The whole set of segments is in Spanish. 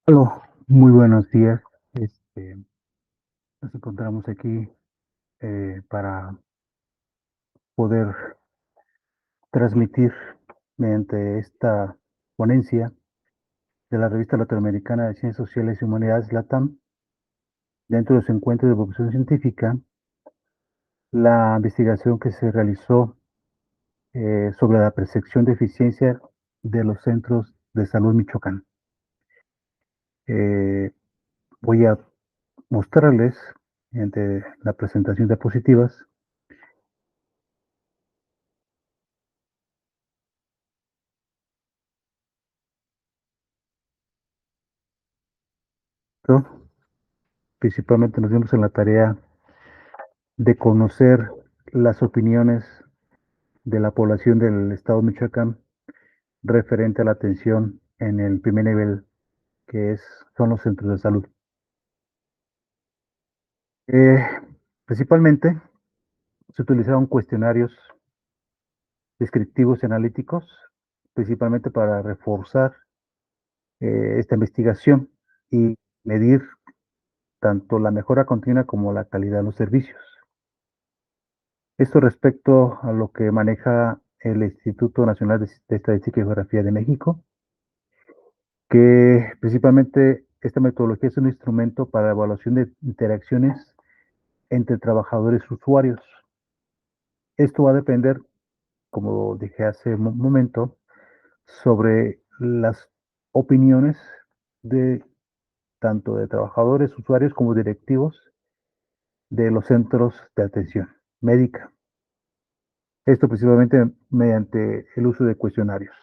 Hola, muy buenos días. Nos encontramos aquí para poder transmitir mediante esta ponencia de la revista latinoamericana de Ciencias Sociales y Humanidades, LATAM, dentro de los encuentros de evolución científica, la investigación que se realizó sobre la percepción de eficiencia de los centros de salud Michoacán. Eh, Voy a mostrarles, mediante la presentación de diapositivas, ¿no? Principalmente nos dimos en la tarea de conocer las opiniones de la población del estado de Michoacán referente a la atención en el primer nivel, son los centros de salud. Eh, Principalmente se utilizaron cuestionarios descriptivos y analíticos, principalmente para reforzar esta investigación y medir tanto la mejora continua como la calidad de los servicios. Esto respecto a lo que maneja el Instituto Nacional de Estadística y Geografía de México, que principalmente esta metodología es un instrumento para la evaluación de interacciones entre trabajadores y usuarios. Esto va a depender, como dije hace un momento, sobre las opiniones de tanto de trabajadores, usuarios como directivos de los centros de atención médica. Esto principalmente mediante el uso de cuestionarios.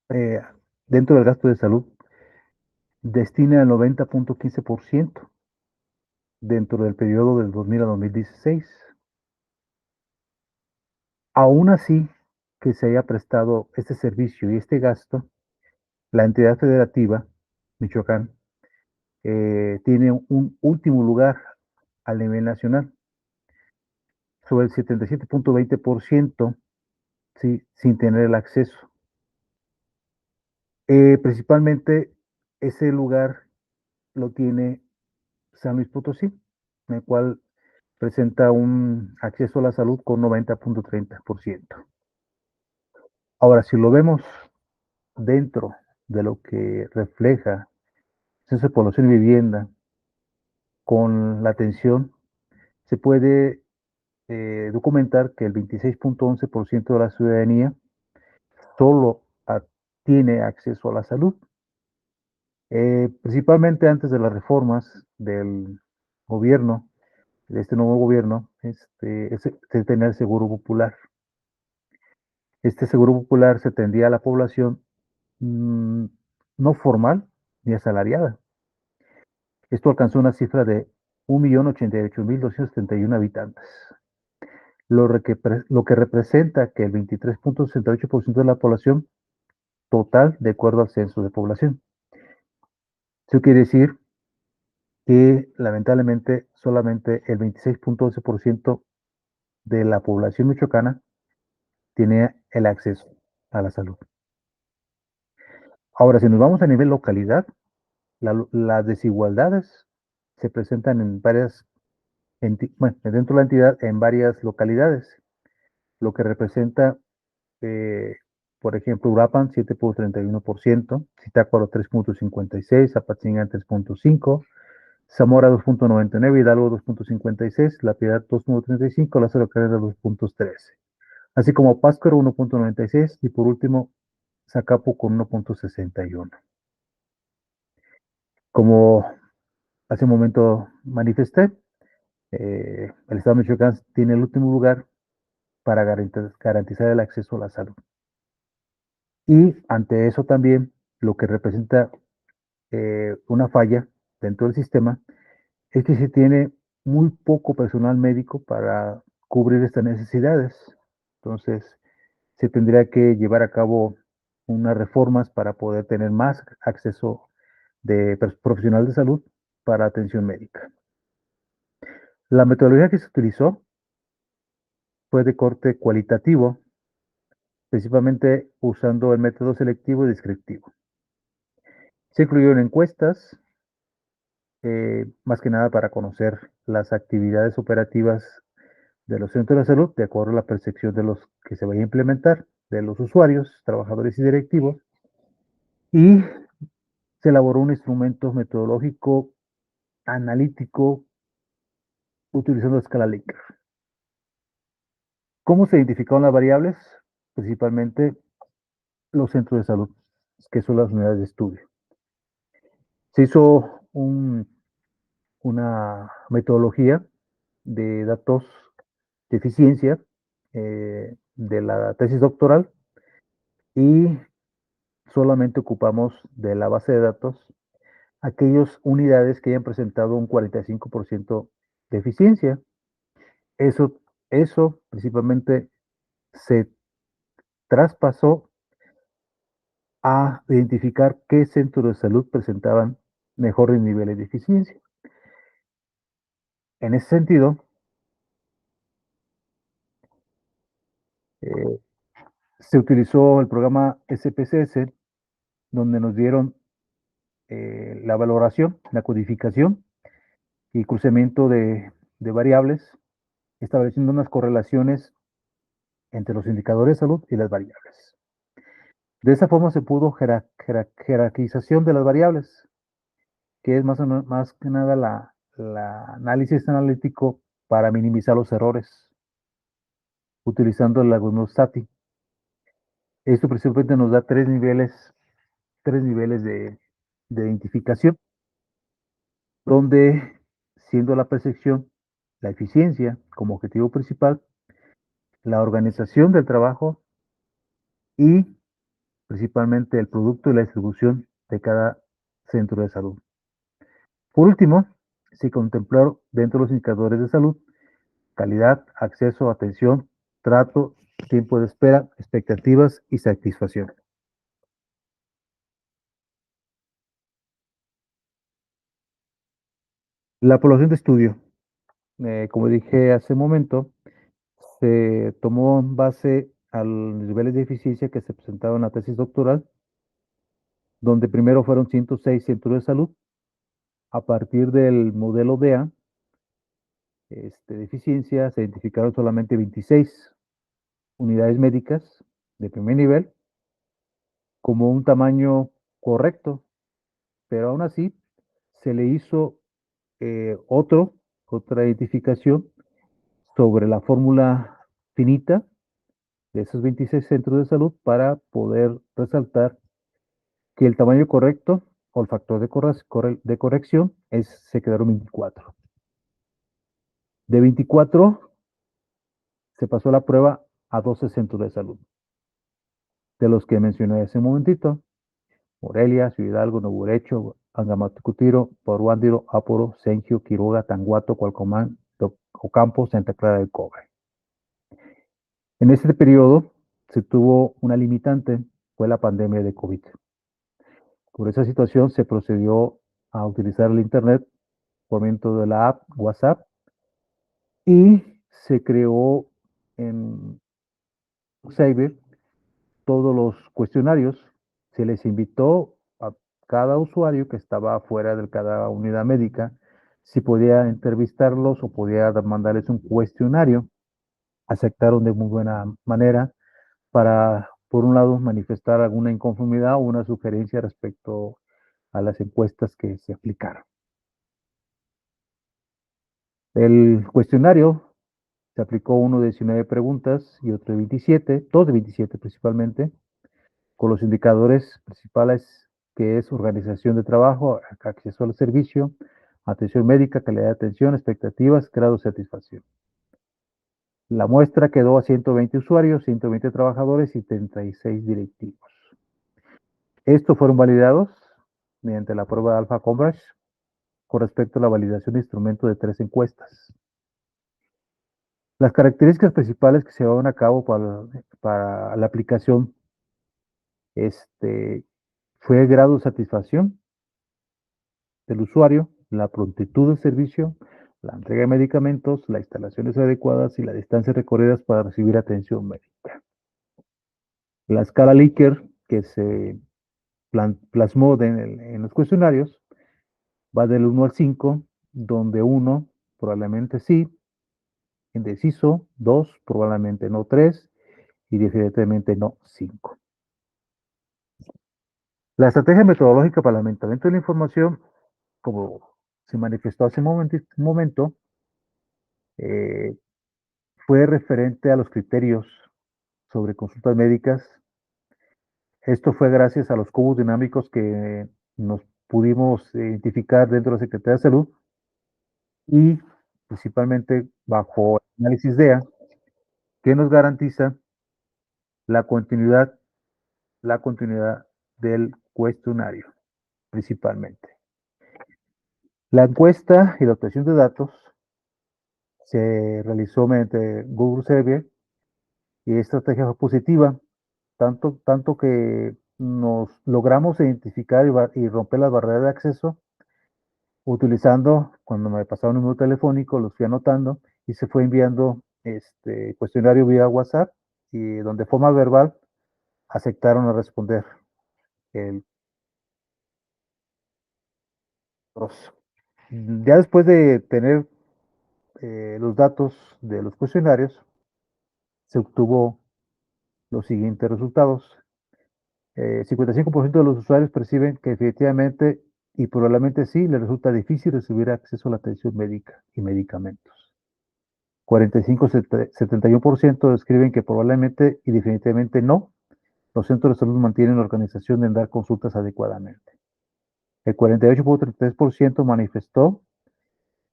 Eh, Dentro del gasto de salud, destina el 90.15% dentro del periodo del 2000 a 2016. Aún así que se haya prestado este servicio y este gasto, la entidad federativa, Michoacán, tiene un último lugar a nivel nacional, sobre el 77.20%, sí, sin tener el acceso. Principalmente ese lugar lo tiene San Luis Potosí, en el cual presenta un acceso a la salud con 90.30%. Ahora, si lo vemos dentro de lo que refleja censo de población y vivienda con la atención, se puede documentar que el 26.11% de la ciudadanía solo tiene acceso a la salud. Principalmente antes de las reformas del gobierno, de este nuevo gobierno, es tener seguro popular. Este seguro popular se tendría a la población no formal ni asalariada. Esto alcanzó una cifra de 1.088.271 habitantes, lo que representa que el 23.68% de la población total de acuerdo al censo de población. Eso quiere decir que lamentablemente solamente el 26.11% de la población michoacana tiene el acceso a la salud. Ahora, si nos vamos a nivel localidad, las desigualdades se presentan en bueno, dentro de la entidad en varias localidades, lo que representa, eh, por ejemplo, Uruapan 7.31%, Zitácuaro 3.56%, Apatzingán 3.5%, Zamora 2.99%, Hidalgo 2.56%, La Piedad 2.35%, Lázaro Cárdenas 2.13%, así como Pátzcuaro 1.96% y por último Zacapu con 1.61%. Como hace un momento manifesté, el Estado de Michoacán tiene el último lugar para garantizar el acceso a la salud. Y ante eso también lo que representa una falla dentro del sistema es que se tiene muy poco personal médico para cubrir estas necesidades. Entonces, se tendría que llevar a cabo unas reformas para poder tener más acceso de profesional de salud para atención médica. La metodología que se utilizó fue de corte cualitativo, principalmente usando el método selectivo y descriptivo. Se incluyeron encuestas, más que nada para conocer las actividades operativas de los centros de salud de acuerdo a la percepción de los que se vaya a implementar, de los usuarios, trabajadores y directivos, y se elaboró un instrumento metodológico analítico utilizando la escala Likert. ¿Cómo se identificaron las variables? Principalmente los centros de salud, que son las unidades de estudio. Se hizo una metodología de datos de eficiencia de la tesis doctoral y solamente ocupamos de la base de datos aquellas unidades que hayan presentado un 45% de eficiencia. Eso principalmente se traspasó a identificar qué centros de salud presentaban mejores niveles de eficiencia. En ese sentido, eh, se utilizó el programa SPSS, donde nos dieron la valoración, la codificación y cruzamiento de variables, estableciendo unas correlaciones entre los indicadores de salud y las variables. De esa forma se pudo jerarquización de las variables, que es más que nada la análisis analítico para minimizar los errores, utilizando el algoritmo SATI. Esto principalmente nos da tres niveles de identificación, donde siendo la percepción, la eficiencia como objetivo principal, la organización del trabajo y principalmente el producto y la distribución de cada centro de salud. Por último, se contempló dentro de los indicadores de salud calidad, acceso, atención, trato, tiempo de espera, expectativas y satisfacción. La población de estudio, como dije hace un momento, se tomó en base a los niveles de eficiencia que se presentaron en la tesis doctoral, donde primero fueron 106 centros de salud. A partir del modelo DEA, de eficiencia, se identificaron solamente 26 unidades médicas de primer nivel como un tamaño correcto, pero aún así se le hizo otra identificación sobre la fórmula finita de esos 26 centros de salud para poder resaltar que el tamaño correcto o el factor de corrección se quedaron 24. De 24 se pasó la prueba a 12 centros de salud, de los que mencioné hace un momentito: Morelia, Ciudad Hidalgo, Nuevo Derecho, Angamacutiro, Poruándiro, Aporo, Sencio, Quiroga, Tanguato, Cualcomán, Ocampo, Santa Clara del Cobre. En este periodo se tuvo una limitante, fue la pandemia de COVID. Por esa situación se procedió a utilizar el Internet por medio de la app WhatsApp y se creó en Cyber todos los cuestionarios. Se les invitó a cada usuario que estaba fuera de cada unidad médica si podía entrevistarlos o podía mandarles un cuestionario. Aceptaron de muy buena manera para, por un lado, manifestar alguna inconformidad o una sugerencia respecto a las encuestas que se aplicaron. El cuestionario se aplicó uno de 19 preguntas y otro de 27, dos de 27 principalmente, con los indicadores principales que es organización de trabajo, acceso al servicio, atención médica, calidad de atención, expectativas, grado de satisfacción. La muestra quedó a 120 usuarios, 120 trabajadores y 36 directivos. Estos fueron validados mediante la prueba de Alpha Coverage con respecto a la validación de instrumento de 3 encuestas. Las características principales que se llevaron a cabo para la aplicación fue el grado de satisfacción del usuario, la prontitud del servicio, la entrega de medicamentos, las instalaciones adecuadas y las distancias recorridas para recibir atención médica. La escala Likert que se plasmó en los cuestionarios va del 1 al 5, donde 1 probablemente sí, indeciso, 2 probablemente no, 3 y definitivamente no, 5. La estrategia metodológica para el almacenamiento de la información, como se manifestó hace un momento, eh, fue referente a los criterios sobre consultas médicas. Esto fue gracias a los cubos dinámicos que nos pudimos identificar dentro de la Secretaría de Salud y principalmente bajo el análisis DEA, que nos garantiza la continuidad, la continuidad del cuestionario, principalmente. La encuesta y la obtención de datos se realizó mediante Google Survey y esta estrategia fue positiva, tanto que nos logramos identificar y romper las barreras de acceso utilizando, cuando me pasaron un número telefónico, los fui anotando y se fue enviando este cuestionario vía WhatsApp y donde de forma verbal aceptaron a responder el proceso. Ya después de tener los datos de los cuestionarios, se obtuvo los siguientes resultados. 55% de los usuarios perciben que efectivamente y probablemente sí les resulta difícil recibir acceso a la atención médica y medicamentos. 45-71% describen que probablemente y definitivamente no, los centros de salud mantienen la organización de dar consultas adecuadamente. El 48.33% manifestó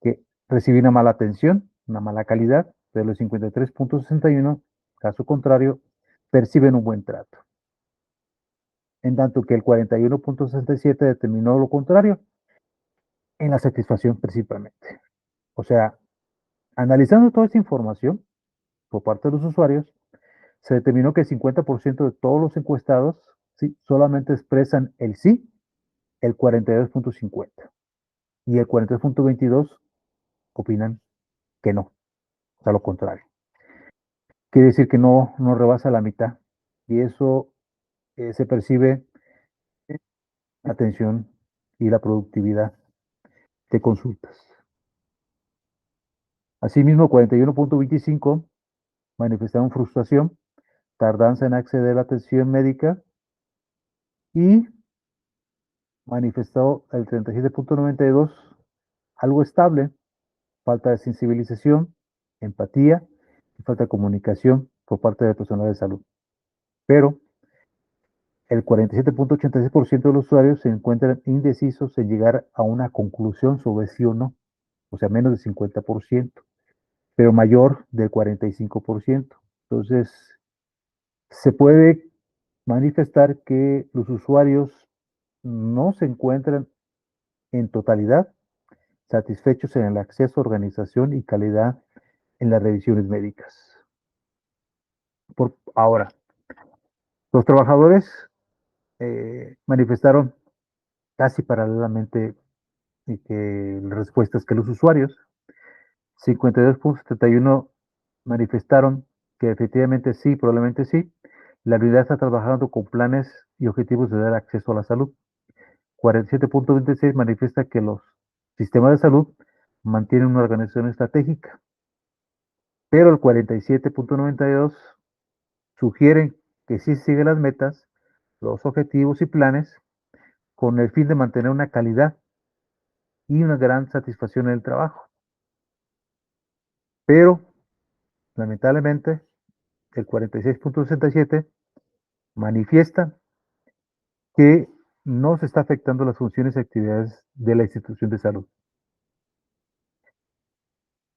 que recibió una mala atención, una mala calidad, pero el 53.61%, caso contrario, perciben un buen trato. En tanto que el 41.67% determinó lo contrario, en la satisfacción principalmente. O sea, analizando toda esta información por parte de los usuarios, se determinó que el 50% de todos los encuestados sí, solamente expresan el sí, el 42.50%, y el 42.22% opinan que no, o sea, lo contrario. Quiere decir que no rebasa la mitad, y eso se percibe en la atención y la productividad de consultas. Asimismo, 41.25% manifestaron frustración, tardanza en acceder a la atención médica y manifestó el 37.92% algo estable, falta de sensibilización, empatía y falta de comunicación por parte del personal de salud. Pero el 47.86% de los usuarios se encuentran indecisos en llegar a una conclusión sobre sí o no, o sea, menos del 50%, pero mayor del 45%. Entonces, se puede manifestar que los usuarios no se encuentran en totalidad satisfechos en el acceso, organización y calidad en las revisiones médicas. Por ahora, los trabajadores manifestaron casi paralelamente que las respuestas que los usuarios. 52.71 manifestaron que efectivamente sí, probablemente sí. La unidad está trabajando con planes y objetivos de dar acceso a la salud. 47.26 manifiesta que los sistemas de salud mantienen una organización estratégica, pero el 47.92 sugieren que sí sigue las metas, los objetivos y planes con el fin de mantener una calidad y una gran satisfacción en el trabajo. Pero, lamentablemente, el 46.67 manifiesta que no se está afectando las funciones y actividades de la institución de salud.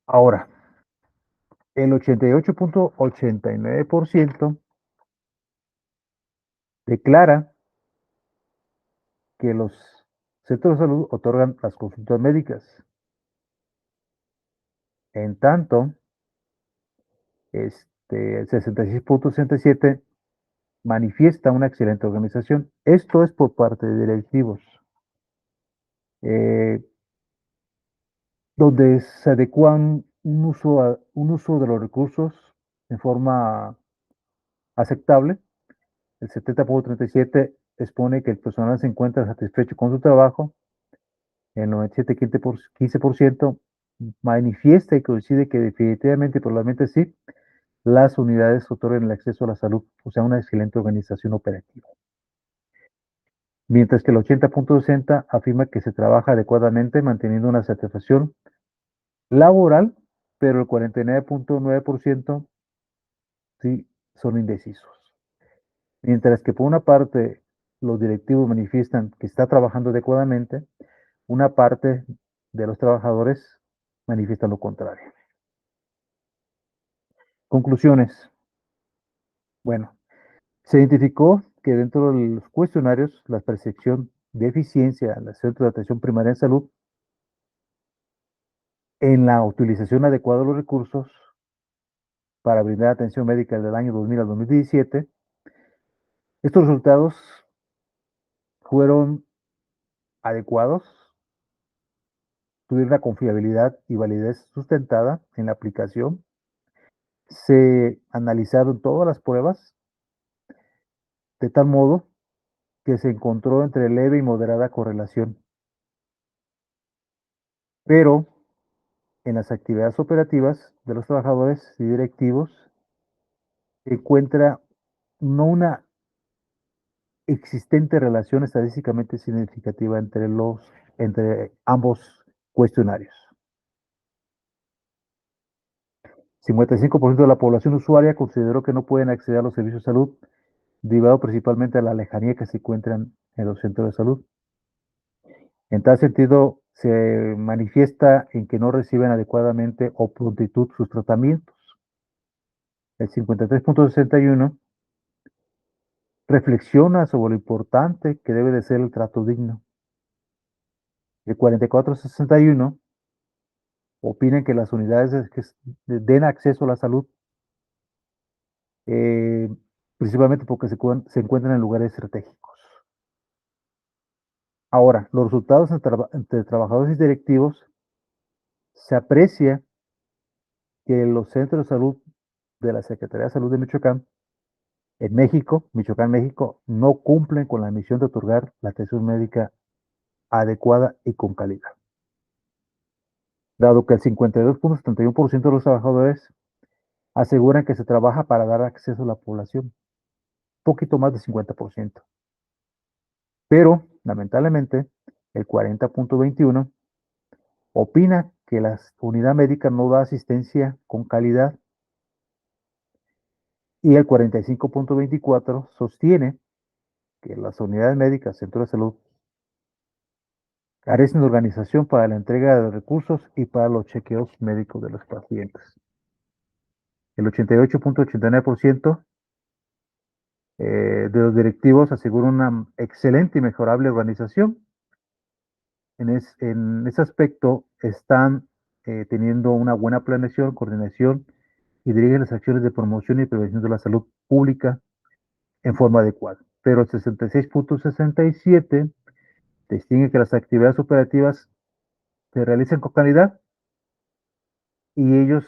Ahora, el 88.89% declara que los centros de salud otorgan las consultas médicas. En tanto, el 66.67 manifiesta una excelente organización. Esto es por parte de directivos, eh, donde se adecuan un uso de los recursos en forma aceptable el 70.37 expone que el personal se encuentra satisfecho con su trabajo, el 97.15% manifiesta y coincide que definitivamente y probablemente sí, las unidades otorgan el acceso a la salud, o sea, una excelente organización operativa. Mientras que el 80.60 afirma que se trabaja adecuadamente manteniendo una satisfacción laboral, pero el 49.9% sí son indecisos. Mientras que por una parte los directivos manifiestan que está trabajando adecuadamente, una parte de los trabajadores manifiestan lo contrario. Conclusiones. Bueno, se identificó que dentro de los cuestionarios la percepción de eficiencia en los centros de atención primaria en salud, en la utilización adecuada de los recursos para brindar atención médica del año 2000 al 2017, estos resultados fueron adecuados, tuvieron una confiabilidad y validez sustentada en la aplicación, se analizaron todas las pruebas de tal modo que se encontró entre leve y moderada correlación, pero en las actividades operativas de los trabajadores y directivos se encuentra no una existente relación estadísticamente significativa entre ambos cuestionarios. 55% de la población usuaria consideró que no pueden acceder a los servicios de salud, derivado principalmente a la lejanía que se encuentran en los centros de salud. En tal sentido, se manifiesta en que no reciben adecuadamente o prontitud sus tratamientos. El 53.61 reflexiona sobre lo importante que debe de ser el trato digno. El 44.61 opinan que las unidades que den acceso a la salud, eh, principalmente porque se encuentran en lugares estratégicos. Ahora, los resultados entre trabajadores y directivos, se aprecia que los centros de salud de la Secretaría de Salud de Michoacán, en México, Michoacán, México, no cumplen con la misión de otorgar la atención médica adecuada y con calidad. Dado que el 52.71% de los trabajadores aseguran que se trabaja para dar acceso a la población, poquito más del 50%. Pero, lamentablemente, el 40.21 opina que la unidad médica no da asistencia con calidad y el 45.24 sostiene que las unidades médicas, centros de salud, carecen de organización para la entrega de recursos y para los chequeos médicos de los pacientes. El 88.89% de los directivos aseguran una excelente y mejorable organización. En ese aspecto están teniendo una buena planeación, coordinación y dirigen las acciones de promoción y prevención de la salud pública en forma adecuada. Pero el 66.67 distingue que las actividades operativas se realizan con calidad y ellos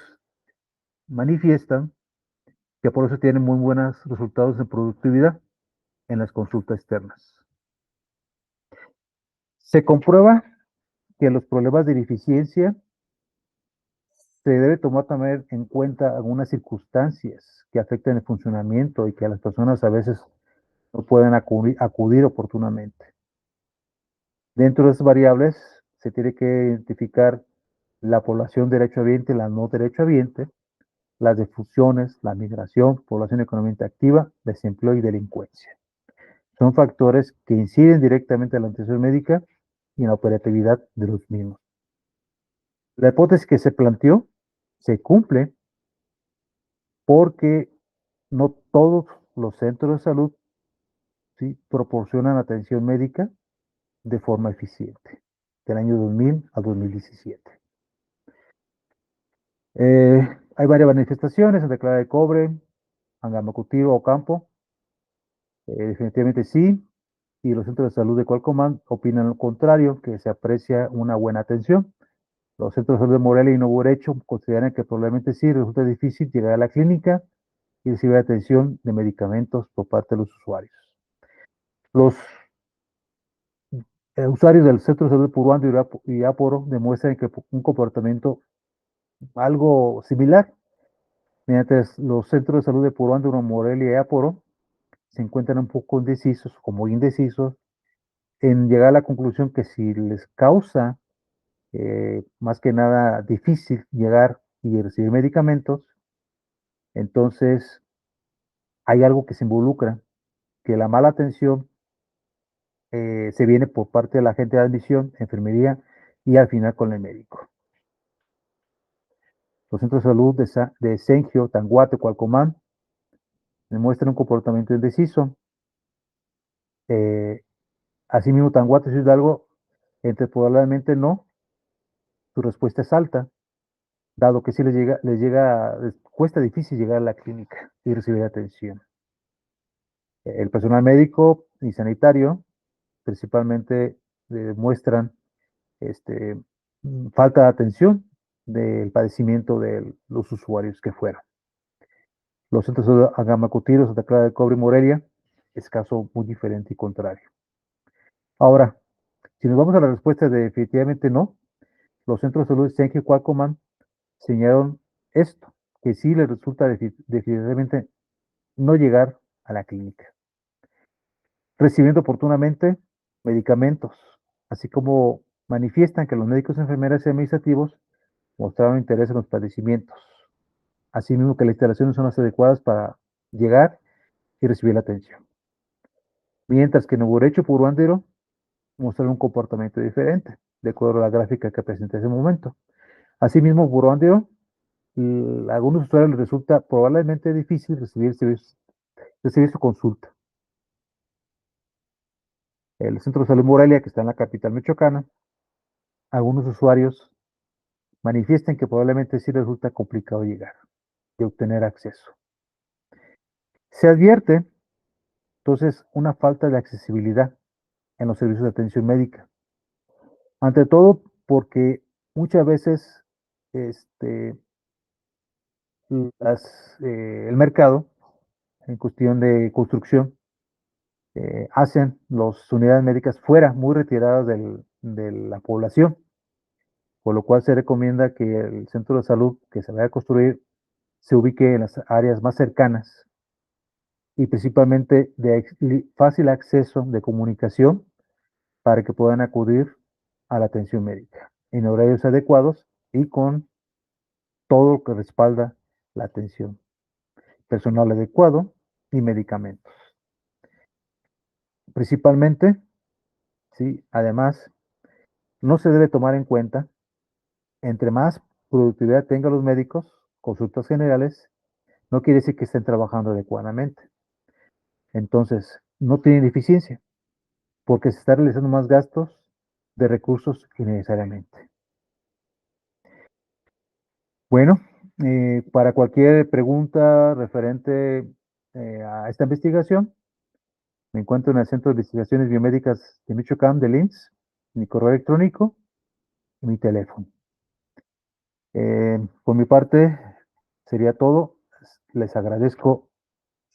manifiestan que por eso tienen muy buenos resultados en productividad en las consultas externas. Se comprueba que los problemas de deficiencia se debe tomar también en cuenta algunas circunstancias que afectan el funcionamiento y que las personas a veces no pueden acudir oportunamente. Dentro de esas variables se tiene que identificar la población derechohabiente y la no derechohabiente, las defusiones, la migración, población económicamente activa, desempleo y delincuencia. Son factores que inciden directamente en la atención médica y en la operatividad de los mismos. La hipótesis que se planteó se cumple porque no todos los centros de salud sí proporcionan atención médica de forma eficiente, del año 2000 al 2017. Hay varias manifestaciones en Declara de Cobre, Angamacutiro o Campo, definitivamente sí, y los centros de salud de Cualcomán opinan lo contrario, que se aprecia una buena atención. Los centros de salud de Morelia y Nuevo Derecho consideran que probablemente sí resulta difícil llegar a la clínica y recibir atención de medicamentos por parte de los usuarios. Los usuarios del Centro de Salud de Purwanda y Aporo demuestran que un comportamiento algo similar. Mediante los centros de salud de Purwanda, Morelia y Aporo, se encuentran un poco indecisos, como indecisos, en llegar a la conclusión que si les causa más que nada difícil llegar y recibir medicamentos, entonces hay algo que se involucra, que la mala atención se viene por parte de la gente de admisión, enfermería y al final con el médico. Los centros de salud de Sengio, Tanguate, Cualcomán demuestran un comportamiento indeciso. Asimismo, Tanguate y Hidalgo, entre probablemente no, su respuesta es alta, dado que sí les cuesta difícil llegar a la clínica y recibir atención. El personal médico y sanitario principalmente demuestran falta de atención del padecimiento de los usuarios que fueron. Los centros de Agamacutiro, Santa Clara de Cobre y Morelia es caso muy diferente y contrario. Ahora, si nos vamos a la respuesta de definitivamente no, los centros de salud de Senke y Cualcomán señalaron esto, que sí les resulta definitivamente no llegar a la clínica. Recibiendo oportunamente medicamentos, así como manifiestan que los médicos, enfermeras y administrativos mostraron interés en los padecimientos, asimismo que las instalaciones son las adecuadas para llegar y recibir la atención. Mientras que en Uborecho Purwandero mostraron un comportamiento diferente, de acuerdo a la gráfica que presenté hace un momento. Asimismo, Purwandero, a algunos usuarios les resulta probablemente difícil recibir su consulta. El Centro de Salud Morelia, que está en la capital michoacana, algunos usuarios manifiestan que probablemente sí resulta complicado llegar y obtener acceso. Se advierte, entonces, una falta de accesibilidad en los servicios de atención médica. Ante todo, porque muchas veces el mercado, en cuestión de construcción, hacen las unidades médicas fuera, muy retiradas de la población, por lo cual se recomienda que el centro de salud que se vaya a construir se ubique en las áreas más cercanas y principalmente de fácil acceso de comunicación para que puedan acudir a la atención médica en horarios adecuados y con todo lo que respalda la atención, personal adecuado y medicamentos. Principalmente, sí, además, no se debe tomar en cuenta, entre más productividad tengan los médicos, consultas generales, no quiere decir que estén trabajando adecuadamente. Entonces, no tienen eficiencia, porque se están realizando más gastos de recursos innecesariamente. Bueno, para cualquier pregunta referente a esta investigación, me encuentro en el Centro de Investigaciones Biomédicas de Michoacán, del IMSS, mi correo electrónico y mi teléfono. Por mi parte, sería todo. Les agradezco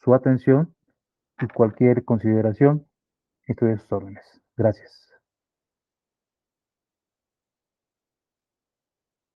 su atención y cualquier consideración, estoy a sus órdenes. Gracias.